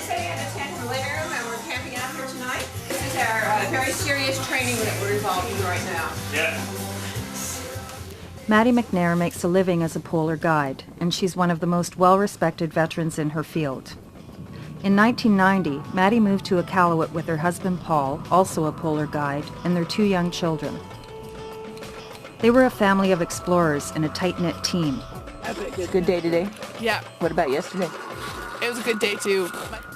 sitting in the tent in the living room and we're camping out here tonight. This is our very serious training that we're involved in right now. Yeah. Maddie McNair makes a living as a polar guide, and she's one of the most well-respected veterans in her field. In 1990, Maddie moved to Iqaluit with her husband Paul, also a polar guide, and their 2 young children. They were a family of explorers and a tight-knit team. Good day today? Yeah, What about yesterday? it was a good day too.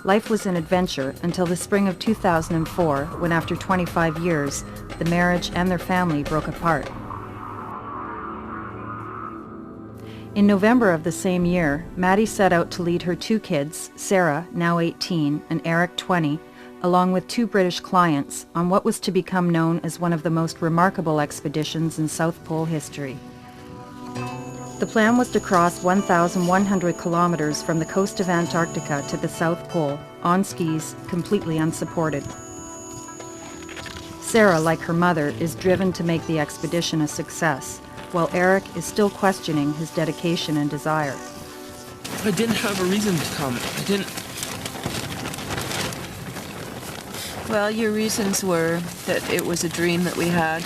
Life was an adventure until the spring of 2004, when after 25 years, the marriage and their family broke apart. In November of the same year, Maddie set out to lead her 2 kids, Sarah, now 18, and Eric, 20, along with 2 British clients, on what was to become known as one of the most remarkable expeditions in South Pole history. The plan was to cross 1,100 kilometers from the coast of Antarctica to the South Pole, on skis, completely unsupported. Sarah, like her mother, is driven to make the expedition a success, while Eric is still questioning his dedication and desire. I didn't have a reason to come. I didn't. Well, your reasons were that it was a dream that we had,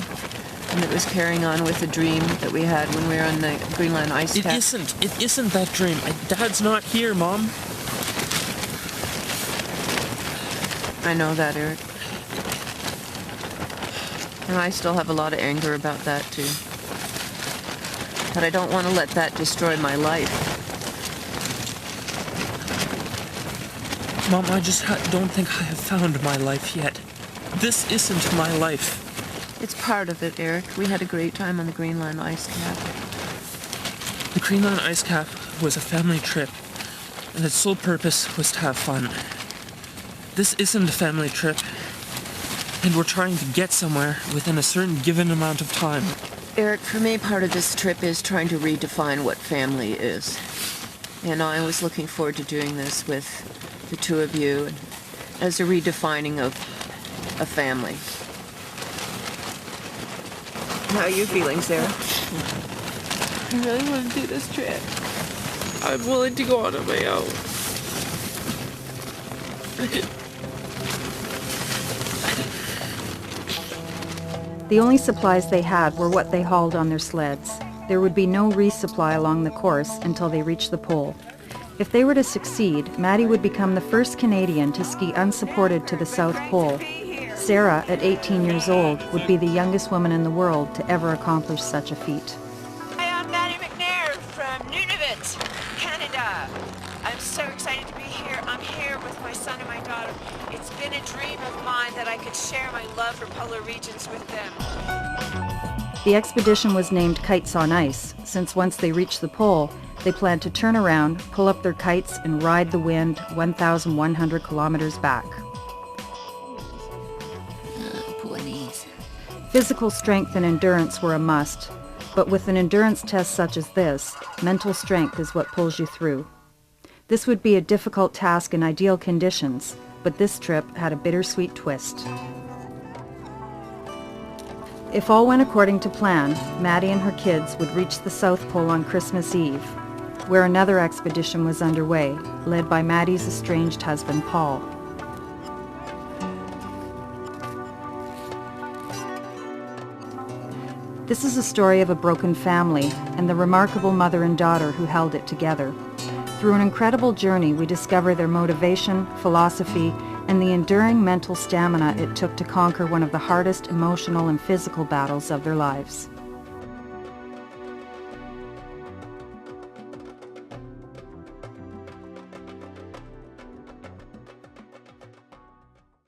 and it was carrying on with a dream that we had when we were on the Greenland ice cap. It isn't that dream. Dad's not here, Mom. I know that, Eric. And I still have a lot of anger about that, too. But I don't want to let that destroy my life. Mom, I just don't think I have found my life yet. This isn't my life. It's part of it, Eric. We had a great time on the Greenland ice cap. The Greenland ice cap was a family trip, and its sole purpose was to have fun. This isn't a family trip, and we're trying to get somewhere within a certain given amount of time. Eric, for me, part of this trip is trying to redefine what family is. And I was looking forward to doing this with the 2 of you as a redefining of a family. How are you feeling, Sarah? I really want to do this trip. I'm willing to go on my own. The only supplies they had were what they hauled on their sleds. There would be no resupply along the course until they reached the pole. If they were to succeed, Maddie would become the first Canadian to ski unsupported to the South Pole. Sarah, at 18 years old, would be the youngest woman in the world to ever accomplish such a feat. Hi, I'm Maddie McNair from Nunavut, Canada. I'm so excited to be here. I'm here with my son and my daughter. It's been a dream of mine that I could share my love for polar regions with them. The expedition was named Kites on Ice, since once they reached the pole, they planned to turn around, pull up their kites, and ride the wind 1,100 kilometers back. Poor knees. Physical strength and endurance were a must, but with an endurance test such as this, mental strength is what pulls you through. This would be a difficult task in ideal conditions, but this trip had a bittersweet twist. If all went according to plan, Maddie and her kids would reach the South Pole on Christmas Eve, where another expedition was underway, led by Maddie's estranged husband, Paul. This is a story of a broken family and the remarkable mother and daughter who held it together. Through an incredible journey, we discover their motivation, philosophy, and the enduring mental stamina it took to conquer one of the hardest emotional and physical battles of their lives.